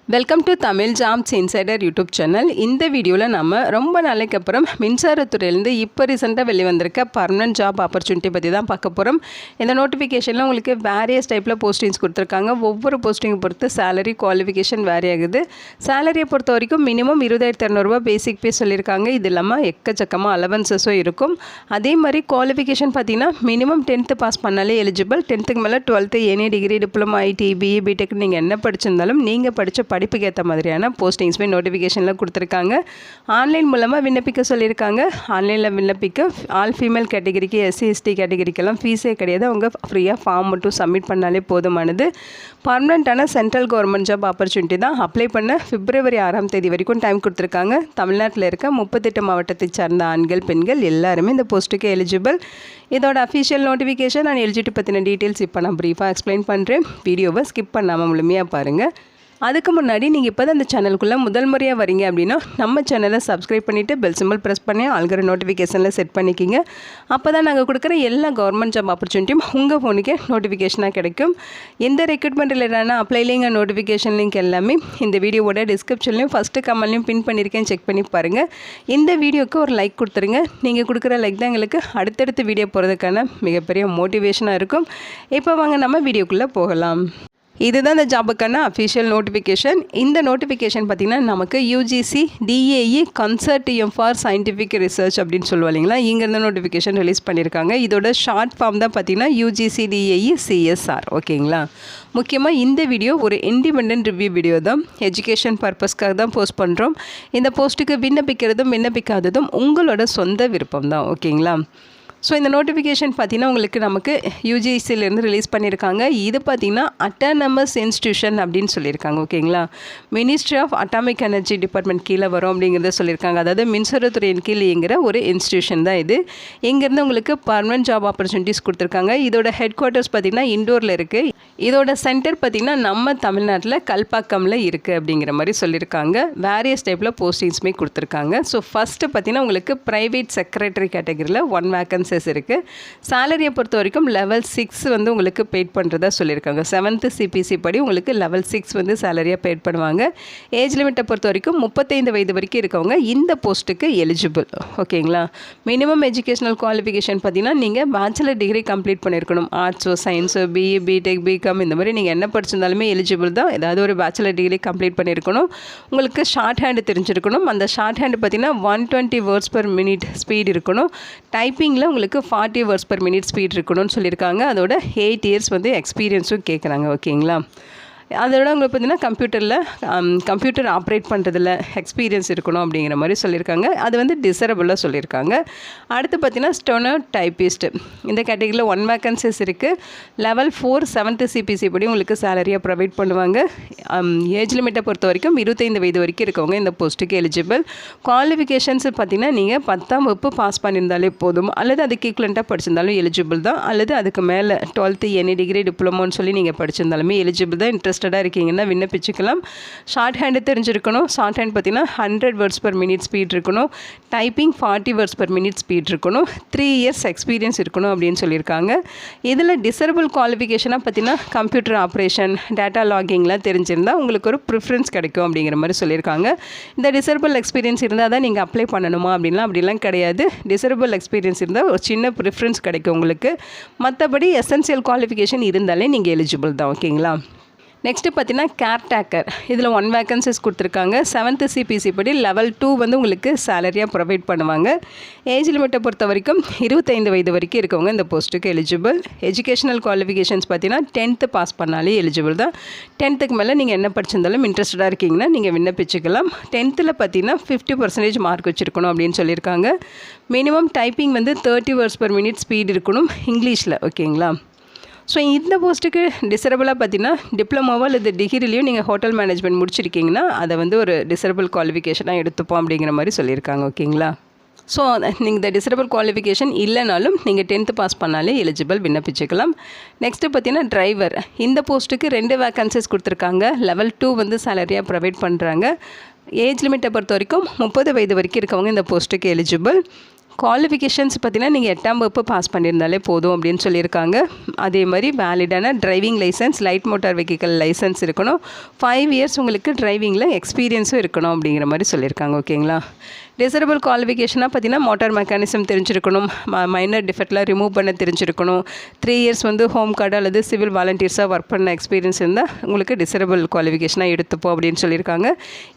Welcome to Tamil jobs insider YouTube channel. இந்த வீடியோவில் நம்ம ரொம்ப நாளைக்கு அப்புறம் மின்சாரத்துறையிலேருந்து இப்போ ரீசெண்டாக வெளிவந்திருக்க பர்மனன்ட் ஜாப் ஆப்பர்ச்சுனிட்டி பற்றி தான் பார்க்க போகிறோம். இந்த நோட்டிஃபிகேஷனில் உங்களுக்கு வேரியஸ் டைப்பில் போஸ்டிங்ஸ் கொடுத்துருக்காங்க. ஒவ்வொரு போஸ்டிங்கை பொறுத்து சேலரி குவாலிஃபிகேஷன் வேரி ஆகுது. சேலரியை பொறுத்த வரைக்கும் மினிமம் 20,200 பேசிக் பே சொல்லியிருக்காங்க. இது இல்லாமல் எக்கச்சக்கமாக அலவன்சஸும் இருக்கும். அதே மாதிரி குவாலிஃபிகேஷன் பார்த்தீங்கன்னா மினிமம் 10th பாஸ் பண்ணாலே எலிஜிபிள். 10th மேலே 12th any degree, diploma, IT, BE, BTech நீங்கள் என்ன படிச்சிருந்தாலும் நீங்கள் படித்த படிப்புக்கு ஏற்ற மாதிரியான போஸ்டிங்ஸ்மே நோட்டிஃபிகேஷனில் கொடுத்துருக்காங்க. ஆன்லைன் மூலமாக விண்ணப்பிக்க சொல்லியிருக்காங்க. ஆன்லைனில் விண்ணப்பிக்க ஆல் ஃபீமேல் கேட்டகரிக்கு, எஸ்சி எஸ்டி கேட்டகரிக்கெல்லாம் ஃபீஸே கிடையாது. அவங்க ஃப்ரீயாக ஃபார்ம் மட்டும் சப்மிட் பண்ணாலே போதுமானது. பர்மனெண்ட்டான சென்ட்ரல் கவர்மெண்ட் ஜாப் ஆப்பர்ச்சுனிட்டி தான். அப்ளை பண்ண February 6 வரைக்கும் டைம் கொடுத்துருக்காங்க. தமிழ்நாட்டில் இருக்க 38 மாவட்டத்தை சார்ந்த ஆண்கள், பெண்கள் எல்லாருமே இந்த போஸ்ட்டுக்கு எலிஜிபிள். இதோட அஃபிஷியல் நோட்டிஃபிகேஷன் அண்ட் எலிஜிபிலிட்டி பற்றின டீட்டெயில்ஸ் இப்போ நான் ப்ரீஃபாக எக்ஸ்பிளைன் பண்ணுறேன். வீடியோவை ஸ்கிப் பண்ணாமல் முழுமையாக பாருங்கள். அதுக்கு முன்னாடி நீங்கள் இப்போ தான் இந்த சேனலுக்குள்ளே முதல் முறையாக வரீங்க அப்படின்னா நம்ம சேனலை சப்ஸ்கிரைப் பண்ணிவிட்டு பெல் சிம்பிள் ப்ரெஸ் பண்ணி ஆல்கிற நோட்டிஃபிகேஷனில் செட் பண்ணிக்கிங்க. அப்போ தான் நாங்கள் கொடுக்குற எல்லா கவர்மெண்ட் ஜாப் ஆப்பர்ச்சுனிட்டியும் உங்கள் ஃபோனுக்கே நோட்டிஃபிகேஷனாக கிடைக்கும். எந்த ரெக்ரூட்மெண்ட் ரிலேட்டடான apply link and notification link எல்லாமே இந்த வீடியோவோட டிஸ்கிரிப்ஷன்லையும் ஃபஸ்ட்டு கமெண்ட்லையும் பின் பண்ணியிருக்கேன், செக் பண்ணி பாருங்கள். இந்த வீடியோவுக்கு ஒரு லைக் கொடுத்துருங்க. நீங்கள் கொடுக்குற லைக் தான் எங்களுக்கு அடுத்தடுத்து வீடியோ போகிறதுக்கான மிகப்பெரிய மோட்டிவேஷனாக இருக்கும். இப்போ வாங்க நம்ம வீடியோக்குள்ளே போகலாம். இதுதான் இந்த ஜாபுக்கான அஃபிஷியல் நோட்டிஃபிகேஷன். இந்த நோட்டிஃபிகேஷன் பார்த்திங்கன்னா நமக்கு UGC DAE consortium for scientific research அப்படின்னு சொல்லுவோம் இல்லைங்களா, இங்கேருந்து நோட்டிஃபிகேஷன் ரிலீஸ் பண்ணியிருக்காங்க. இதோட ஷார்ட் ஃபார்ம் தான் பார்த்திங்கன்னா யூஜிசி டிஏஇ சிஎஸ்ஆர். ஓகேங்களா. முக்கியமாக இந்த வீடியோ ஒரு இண்டிபெண்டன்ட் ரிவ்யூ வீடியோ தான். எஜுகேஷன் பர்பஸ்க்காக தான் போஸ்ட் பண்ணுறோம். இந்த போஸ்ட்டுக்கு விண்ணப்பிக்கிறதும் விண்ணப்பிக்காததும் உங்களோட சொந்த விருப்பம் தான். ஓகேங்களா. ஸோ இந்த நோட்டிஃபிகேஷன் பார்த்திங்கன்னா உங்களுக்கு நமக்கு யூஜிசிலேருந்து ரிலீஸ் பண்ணியிருக்காங்க. இது பார்த்திங்கன்னா அட்டானமஸ் இன்ஸ்டியூஷன் அப்படின்னு சொல்லியிருக்காங்க. ஓகேங்களா. Ministry of atomic energy department கீழே வரும் அப்படிங்கிறத சொல்லியிருக்காங்க. அதாவது மின்சாரத்துறையின் கீழே இயங்குகிற ஒரு இன்ஸ்டியூஷன் தான் இது. இங்கேருந்து உங்களுக்கு பர்மனன்ட் ஜாப் ஆப்பர்ச்சுனிட்டிஸ் கொடுத்துருக்காங்க. இதோட ஹெட் குவார்ட்டர்ஸ் பார்த்திங்கன்னா இண்டோரில் இருக்குது. இதோட சென்டர் பார்த்திங்கன்னா நம்ம தமிழ்நாட்டில் கல்பாக்கமில் இருக்குது அப்படிங்கிற மாதிரி சொல்லியிருக்காங்க. வேரியஸ் டைப்பில் போஸ்டிங்ஸுமே கொடுத்துருக்காங்க. ஸோ ஃபஸ்ட்டு பார்த்திங்கன்னா உங்களுக்கு ப்ரைவேட் செக்ரட்டரி கேட்டகரியில் 1 வேக்கன்சி இருக்குது. சேலரியை பொறுத்த வரைக்கும் லெவல் 6 வந்து உங்களுக்கு பெய்ட் பண்ணுறதா சொல்லியிருக்காங்க. 7th சிபிசி படி உங்களுக்கு லெவல் 6 வந்து சேலரியாக பெய்ட் பண்ணுவாங்க. ஏஜ் லிமிட்டை பொறுத்த வரைக்கும் 35 வயது வரைக்கும் இருக்கவங்க இந்த போஸ்ட்டுக்கு எலிஜிபிள். ஓகேங்களா. மினிமம் எஜுகேஷனல் குவாலிஃபிகேஷன் பார்த்தீங்கன்னா நீங்கள் பேச்சுலர் டிகிரி கம்ப்ளீட் பண்ணியிருக்கணும். ஆர்ட்ஸோ, சயின்ஸோ, பிஇ, பிடெக், பிகாம் இந்த மாதிரி நீங்கள் என்ன படிச்சிருந்தாலுமே எலிஜிபிள் தான். ஏதாவது ஒரு பேச்சுலர் டிகிரி கம்ப்ளீட் பண்ணியிருக்கணும். உங்களுக்கு ஷார்ட் ஹேண்டு தெரிஞ்சிருக்கணும். அந்த ஷார்ட் ஹேண்டு பார்த்தீங்கன்னா 120 வேர்ட்ஸ் per minute ஸ்பீட் இருக்கணும். டைப்பிங்கில் உங்களுக்கு 40 வேர்ட்ஸ் per minute ஸ்பீட் இருக்கணும்னு சொல்லியிருக்காங்க. அதோட 8 இயர்ஸ் வந்து எக்ஸ்பீரியன்ஸும் கேட்குறாங்க. ஓகேங்களா. அதோட உங்களுக்கு பார்த்தீங்கன்னா கம்ப்யூட்டர் ஆப்ரேட் பண்ணுறதுல எக்ஸ்பீரியன்ஸ் இருக்கணும் அப்படிங்கிற மாதிரி சொல்லியிருக்காங்க. அது வந்து டிசரபிளாக சொல்லியிருக்காங்க. அடுத்து பார்த்தீங்கன்னா ஸ்டெனோ டைப்பிஸ்ட் இந்த கேட்டகரியில் 1 வேக்கன்சிஸ் இருக்குது. லெவல் 4 7th சிபிசி படி உங்களுக்கு சேலரியாக ப்ரொவைட் பண்ணுவாங்க. ஏஜ் லிமிட்டை பொறுத்த வரைக்கும் 25 வயது வரைக்கும் இருக்கவங்க இந்த போஸ்ட்டுக்கு எலிஜிபிள். குவாலிஃபிகேஷன்ஸ் பார்த்தீங்கன்னா நீங்கள் 10ஆம் வகுப்பு பாஸ் பண்ணியிருந்தாலே போதும், அல்லது அதுக்கு ஈக்குவலண்ட்டாக படிச்சிருந்தாலும் எலிஜிபிள் தான், அல்லது அதுக்கு மேலே 12th எனி டிகிரி, டிப்ளமோன்னு சொல்லி நீங்கள் படிச்சிருந்தாலுமே எலிஜிபிள் தான். இன்ட்ரெஸ்டடாக இருக்கீங்கன்னா விண்ணப்பிச்சுக்கலாம். ஷார்ட் ஹேண்டு தெரிஞ்சிருக்கணும். ஷார்ட் ஹேண்ட் பார்த்தீங்கன்னா 100 வேர்ட்ஸ் per minute ஸ்பீட் இருக்கணும். Typing 40 words per minute speed இருக்கணும். 3 இயர்ஸ் எக்ஸ்பீரியன்ஸ் இருக்கணும் அப்படின்னு சொல்லியிருக்காங்க. இதில் டிசரபிள் குவாலிஃபிகேஷனாக பார்த்தீங்கன்னா கம்ப்யூட்டர் ஆப்ரேஷன், டேட்டா லாகிங்லாம் தெரிஞ்சிருந்தால் உங்களுக்கு ஒரு ப்ரிஃபரன்ஸ் கிடைக்கும் அப்படிங்கிற மாதிரி சொல்லியிருக்காங்க. இந்த டிசரபிள் எக்ஸ்பீரியன்ஸ் இருந்தால் தான் நீங்கள் அப்ளை பண்ணணுமா அப்படிலாம் கிடையாது. டிசரபிள் எக்ஸ்பீரியன்ஸ் இருந்தால் ஒரு சின்ன ப்ரிஃபரன்ஸ் கிடைக்கும் உங்களுக்கு. மற்றபடி எசென்சியல் குவாலிஃபிகேஷன் இருந்தாலே நீங்கள் எலிஜிபிள் தான். ஓகேங்களா. நெக்ஸ்ட்டு பார்த்தீங்கன்னா கேர்டேக்கர். இதில் 1 வேக்கன்சிஸ் கொடுத்துருக்காங்க. 7th சிபிசி படி லெவல் 2 வந்து உங்களுக்கு சேலரியாக ப்ரொவைட் பண்ணுவாங்க. ஏஜ் லிமிட்டை பொறுத்த வரைக்கும் 25 வயது வரைக்கும் இருக்கவங்க இந்த போஸ்ட்டுக்கு எலிஜிபிள். எஜுகேஷனல் குவாலிஃபிகேஷன்ஸ் பார்த்தீங்கன்னா 10th பாஸ் பண்ணாலே எலிஜிபிள் தான். 10th மேலே நீங்கள் என்ன படிச்சிருந்தாலும் இன்ட்ரெஸ்டடாக இருக்கீங்கன்னா நீங்கள் விண்ணப்பிச்சுக்கலாம். 10th பார்த்தீங்கன்னா 50% மார்க் வச்சுருக்கணும் அப்படின்னு சொல்லியிருக்காங்க. மினிமம் டைப்பிங் வந்து 30 வேர்ட்ஸ் per minute ஸ்பீட் இருக்கணும் இங்கிலீஷில். ஓகேங்களா. ஸோ இந்த போஸ்ட்டுக்கு டிசரபிளாக பார்த்தீங்கன்னா டிப்ளமோவோ அல்லது டிகிரிலையும் நீங்கள் ஹோட்டல் மேனேஜ்மெண்ட் முடிச்சிருக்கீங்கன்னா அதை வந்து ஒரு டிசரபிள் குவாலிஃபிகேஷனாக எடுத்துப்போம் அப்படிங்கிற மாதிரி சொல்லியிருக்காங்க. ஓகேங்களா. ஸோ நீங்கள் இந்த டிசரபிள் குவாலிஃபிகேஷன் இல்லைனாலும் நீங்கள் 10th பாஸ் பண்ணாலே எலிஜிபிள், விண்ணப்பிச்சுக்கலாம். நெக்ஸ்ட்டு பார்த்தீங்கன்னா டிரைவர். இந்த போஸ்ட்டுக்கு 2 வேக்கன்சிஸ் கொடுத்துருக்காங்க. லெவல் 2 வந்து சேலரியாக ப்ரொவைட் பண்ணுறாங்க. ஏஜ் லிமிட்டை பொறுத்த வரைக்கும் 30 வயது வரைக்கும் இருக்கவங்க இந்த போஸ்ட்டுக்கு எலிஜிபிள். குவாலிஃபிகேஷன்ஸ் பார்த்தீங்கன்னா நீங்கள் 8ஆம் வகுப்பு பாஸ் பண்ணியிருந்தாலே போதும் அப்படின்னு சொல்லியிருக்காங்க. அதே மாதிரி வேலிடான driving licence, light motor vehicle licence இருக்கணும். 5 இயர்ஸ் உங்களுக்கு டிரைவிங்கில் எக்ஸ்பீரியன்ஸும் இருக்கணும் அப்படிங்கிற மாதிரி சொல்லியிருக்காங்க. ஓகேங்களா. டிசரபிள் குவாலிஃபிகேஷனாக பார்த்தீங்கன்னா மோட்டார் மெக்கானிசம் தெரிஞ்சிருக்கணும், மைனர் டிஃபெக்ட்லாம் ரிமூவ் பண்ண தெரிஞ்சிருக்கணும், 3 இயர்ஸ் வந்து ஹோம் கார்டு அல்லது சிவில் வாலண்டியர்ஸாக ஒர்க் பண்ண எக்ஸ்பீரியன்ஸ் இருந்தால் உங்களுக்கு டிசரபிள் குவாலிஃபிகேஷனாக எடுத்துப்போம் அப்படின்னு சொல்லியிருக்காங்க.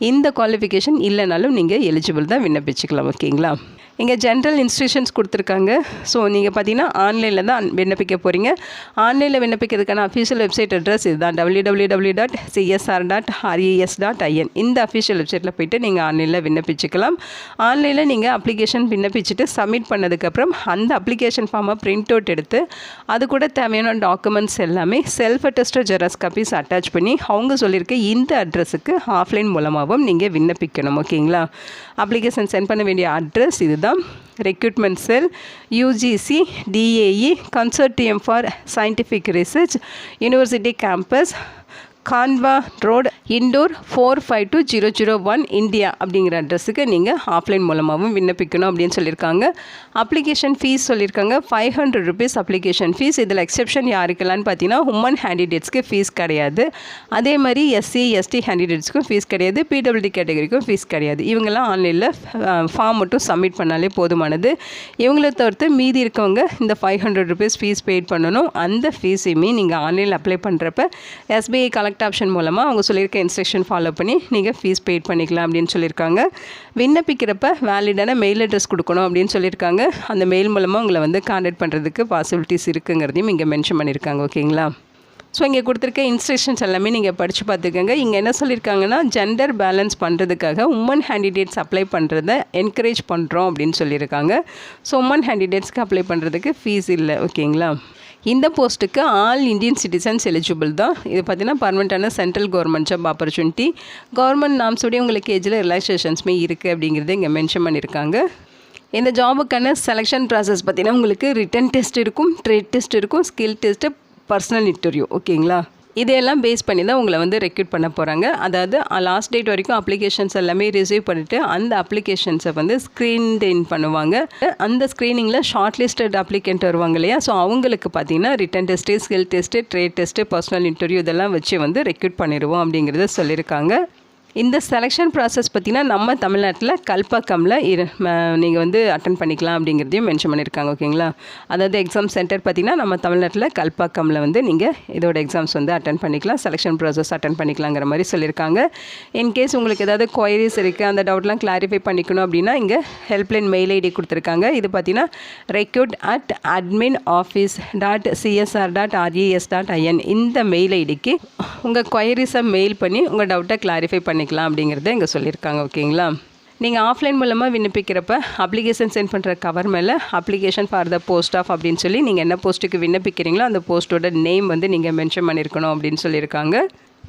இந்த குவாலிஃபிகேஷன் இல்லைனாலும் நீங்கள் எலிஜிபிள் தான் விண்ணப்பிச்சுக்கலாம். ஓகேங்களா. இங்கே ஜென்ரல் இன்ஸ்ட்ரக்ஷன்ஸ் கொடுத்துருக்காங்க. ஸோ நீங்கள் பார்த்தீங்கன்னா ஆன்லைனில் தான் விண்ணப்பிக்க போகிறீங்க. ஆன்லைனில் விண்ணப்பிக்கிறதுக்கான அஃபிஷியல் வெப்சைட் அட்ரஸ் இதுதான், www.csr.res.in. இந்த அஃபிஷியல் வெப்சைட்டில் போய்ட்டு நீங்கள் ஆன்லைனில் விண்ணப்பிச்சுக்கலாம். ஆன்லைனில் நீங்கள் அப்ளிகேஷன் விண்ணப்பிச்சுட்டு சப்மிட் பண்ணதுக்கப்புறம் அந்த அப்ளிகேஷன் ஃபார்மை பிரிண்ட் அவுட் எடுத்து அது கூட தேவையான டாக்குமெண்ட்ஸ் எல்லாமே self attested xerox copies attach பண்ணி அவங்க சொல்லியிருக்க இந்த அட்ரஸுக்கு ஆஃப்லைன் மூலமாகவும் நீங்கள் விண்ணப்பிக்கணும். ஓகேங்களா. அப்ளிகேஷன் சென்ட் பண்ண வேண்டிய அட்ரஸ் இதுதான். Recruitment cell, UGC DAE consortium for scientific research, university campus, Khandwa road, Indore 452001 India அப்படிங்கிற அட்ரஸுக்கு நீங்கள் ஆஃப்லைன் மூலமாகவும் விண்ணப்பிக்கணும் அப்படின்னு சொல்லியிருக்காங்க. அப்ளிகேஷன் ஃபீஸ் சொல்லியிருக்காங்க 500 rupees அப்ளிகேஷன் ஃபீஸ். இதில் எக்ஸெப்ஷன் யாருக்கெல்லாம்னு பார்த்தீங்கன்னா உமன் கேண்டிடேட்ஸ்க்கு ஃபீஸ் கிடையாது. அதே மாதிரி SC ST கேண்டிடேட்ஸ்க்கும் ஃபீஸ் கிடையாது, PWD கேட்டகரிக்கும் ஃபீஸ் கிடையாது. இவங்கெல்லாம் ஆன்லைனில் ஃபார்ம் மட்டும் சப்மிட் பண்ணாலே போதுமானது. இவங்கள தவிர்த்து மீதி இருக்கவங்க இந்த 500 rupees ஃபீஸ் பெய்ட் பண்ணணும். அந்த ஃபீஸையுமே நீங்கள் ஆன்லைனில் அப்ளை பண்ணுறப்ப SBI கலெக்ட் ஆப்ஷன் மூலமாக அவங்க சொல்லியிருக்க இன்ஸ்ட்ரக்ஷன் ஃபாலோ பண்ணி நீங்கள் ஃபீஸ் பெய்ட் பண்ணிக்கலாம் அப்படின்னு சொல்லியிருக்காங்க. விண்ணப்பிக்கிறப்ப வேலிடான மெயில் அட்ரஸ் கொடுக்கணும் அப்படின்னு சொல்லியிருக்காங்க. அந்த மெயில் மூலமாக உங்களை வந்து கான்டாக்ட் பண்ணுறதுக்கு பாசிபிலிட்டிஸ் இருக்குங்கிறதையும் இங்கே மென்ஷன் பண்ணியிருக்காங்க. ஓகேங்களா. ஸோ இங்கே கொடுத்துருக்க இன்ஸ்ட்ரக்ஷன்ஸ் எல்லாமே நீங்கள் படித்து பார்த்துக்கோங்க. இங்கே என்ன சொல்லியிருக்காங்கன்னா ஜெண்டர் பேலன்ஸ் பண்ணுறதுக்காக உமன் கேண்டிடேட்ஸ் அப்ளை பண்ணுறதை என்கரேஜ் பண்ணுறோம் அப்படின்னு சொல்லியிருக்காங்க. ஸோ உமன் கேண்டிடேட்ஸ்க்கு அப்ளை பண்ணுறதுக்கு ஃபீஸ் இல்லை. ஓகேங்களா. இந்த போஸ்ட்டுக்கு ஆல் இந்தியன் சிட்டிசன்ஸ் எலிஜிபிள் தான். இது பார்த்திங்கன்னா பர்மனெண்ட்டான central government job opportunity. Government நாம்ஸோடய உங்களுக்கு ஏஜில் ரிலாக்ஸேஷன்ஸுமே இருக்குது அப்படிங்கிறத இங்கே மென்ஷன் பண்ணியிருக்காங்க. இந்த ஜாபுக்கான செலெக்ஷன் ப்ராசஸ் பார்த்திங்கன்னா உங்களுக்கு ரிட்டன் டெஸ்ட் இருக்கும், ட்ரேட் டெஸ்ட் இருக்கும், ஸ்கில் டெஸ்ட்டு, பர்சனல் இன்டர்வியூ. ஓகேங்களா. இதையெல்லாம் பேஸ் பண்ணி தான் உங்களை வந்து ரெக்ரூட் பண்ண போகிறாங்க. அதாவது லாஸ்ட் டேட் வரைக்கும் அப்ளிகேஷன்ஸ் எல்லாமே ரிசீவ் பண்ணிவிட்டு அந்த அப்ளிகேஷன்ஸை வந்து ஸ்க்ரீன் பண்ணுவாங்க. அந்த ஸ்க்ரீனிங்கில் ஷார்ட் லிஸ்டட் அப்ளிகேண்ட் வருவாங்க இல்லையா. ஸோ அவங்களுக்கு பார்த்தீங்கன்னா written test, skill test, trade test, personal interview இதெல்லாம் வச்சு வந்து ரெக்ரூட் பண்ணிடுவோம் அப்படிங்கிறத சொல்லியிருக்காங்க. இந்த செலெக்ஷன் ப்ராசஸ் பார்த்திங்கன்னா நம்ம தமிழ்நாட்டில் கல்பாக்கமில் நீங்கள் வந்து அட்டன் பண்ணிக்கலாம் அப்படிங்கிறதையும் மென்ஷன் பண்ணியிருக்காங்க. ஓகேங்களா. அதாவது எக்ஸாம் சென்டர் பார்த்திங்கன்னா நம்ம தமிழ்நாட்டில் கல்பாக்கமில் வந்து நீங்கள் இதோட எக்ஸாம்ஸ் வந்து அட்டன் பண்ணிக்கலாம், செலெக்ஷன் ப்ராசஸ் அட்டன் பண்ணிக்கலாங்கிற மாதிரி சொல்லியிருக்காங்க. இன்கேஸ் உங்களுக்கு ஏதாவது கொயரிஸ் இருக்குது, அந்த டவுட்லாம் கிளாரிஃபை பண்ணிக்கணும் அப்படின்னா இங்கே ஹெல்ப்லைன் மெயில் ஐடி கொடுத்துருக்காங்க. இது பார்த்திங்கன்னா recruit@admin.office.csr.res.in இந்த மெயில் ஐடிக்கு உங்கள் கொயரிஸை மெயில் பண்ணி உங்கள் டவுட்டை கிளாரிஃபை பண்ணிக்கலாம் அப்படிங்கிறத இங்கே சொல்லியிருக்காங்க. ஓகேங்களா. நீங்கள் ஆஃப்லைன் மூலமாக விண்ணப்பிக்கிறப்ப அப்ளிகேஷன் சென்ட் பண்ணுற கவர் மேலே application for the post of அப்படின்னு சொல்லி நீங்கள் என்ன போஸ்ட்டுக்கு விண்ணப்பிக்கிறீங்களோ அந்த போஸ்ட்டோட நேம் வந்து நீங்கள் மென்ஷன் பண்ணியிருக்கணும் அப்படின்னு சொல்லியிருக்காங்க.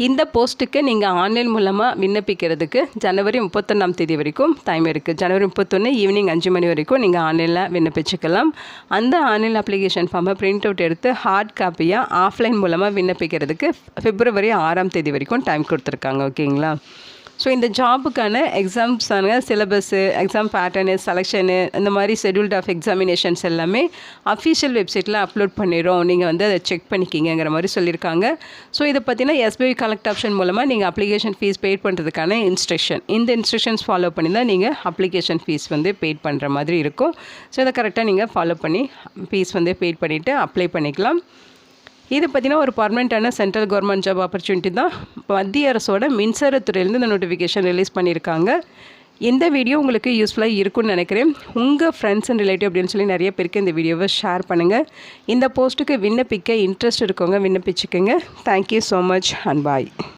இந்த போஸ்ட்டுக்கு நீங்கள் ஆன்லைன் மூலமாக விண்ணப்பிக்கிறதுக்கு ஜனவரி 31 வரைக்கும் டைம் இருக்குது. ஜனவரி 31 ஈவினிங் 5 மணி வரைக்கும் நீங்கள் ஆன்லைனில் விண்ணப்பிச்சுக்கலாம். அந்த ஆன்லைன் அப்ளிகேஷன் ஃபார்மை பிரிண்ட் அவுட் எடுத்து ஹார்ட் காப்பியாக ஆஃப்லைன் மூலமாக விண்ணப்பிக்கிறதுக்கு February 6 வரைக்கும் டைம் கொடுத்துருக்காங்க. ஓகேங்களா. ஸோ இந்த ஜாபுக்கான எக்ஸாம்ஸான சிலபஸ்ஸு, எக்ஸாம் பேட்டர்னு, செலெக்ஷனு, இந்த மாதிரி ஷெட்யூல்ட் ஆஃப் எக்ஸாமினேஷன்ஸ் எல்லாமே அஃபிஷியல் வெப்சைட்டில் அப்லோட் பண்ணிடுறோம், நீங்கள் வந்து அதை செக் பண்ணிக்கிங்கிற மாதிரி சொல்லியிருக்காங்க. ஸோ இதை பார்த்தீங்கன்னா SBI கலெக்ட் ஆப்ஷன் மூலமாக நீங்கள் அப்ளிகேஷன் ஃபீஸ் பெய்ட் பண்ணுறதுக்கான இந்த இன்ஸ்ட்ரக்ஷன்ஸ் ஃபாலோ பண்ணி தான் நீங்கள் அப்ளிகேஷன் ஃபீஸ் வந்து பெய்ட் பண்ணுற மாதிரி இருக்கும். ஸோ இதை கரெக்டாக நீங்கள் ஃபாலோ பண்ணி ஃபீஸ் வந்து பெய்ட் பண்ணிவிட்டு அப்ளை பண்ணிக்கலாம். இது பார்த்திங்கன்னா ஒரு பர்மனெண்ட்டான சென்ட்ரல் கவர்மெண்ட் ஜாப் ஆப்பர்ச்சுனிட்டி தான். மத்திய அரசோட மின்சாரத்துறையிலேருந்து இந்த நோட்டிஃபிகேஷன் ரிலீஸ் பண்ணியிருக்காங்க. இந்த வீடியோ உங்களுக்கு யூஸ்ஃபுல்லாக இருக்கும்னு நினைக்கிறேன். உங்கள் ஃப்ரெண்ட்ஸ் அண்ட் ரிலேட்டிவ் அப்படின்னு சொல்லி நிறைய பேருக்கு இந்த வீடியோவை ஷேர் பண்ணுங்கள். இந்த போஸ்ட்டுக்கு விண்ணப்பிக்க இன்ட்ரெஸ்ட் இருக்கவங்க விண்ணப்பிச்சுக்கோங்க. Thank you so much and bye.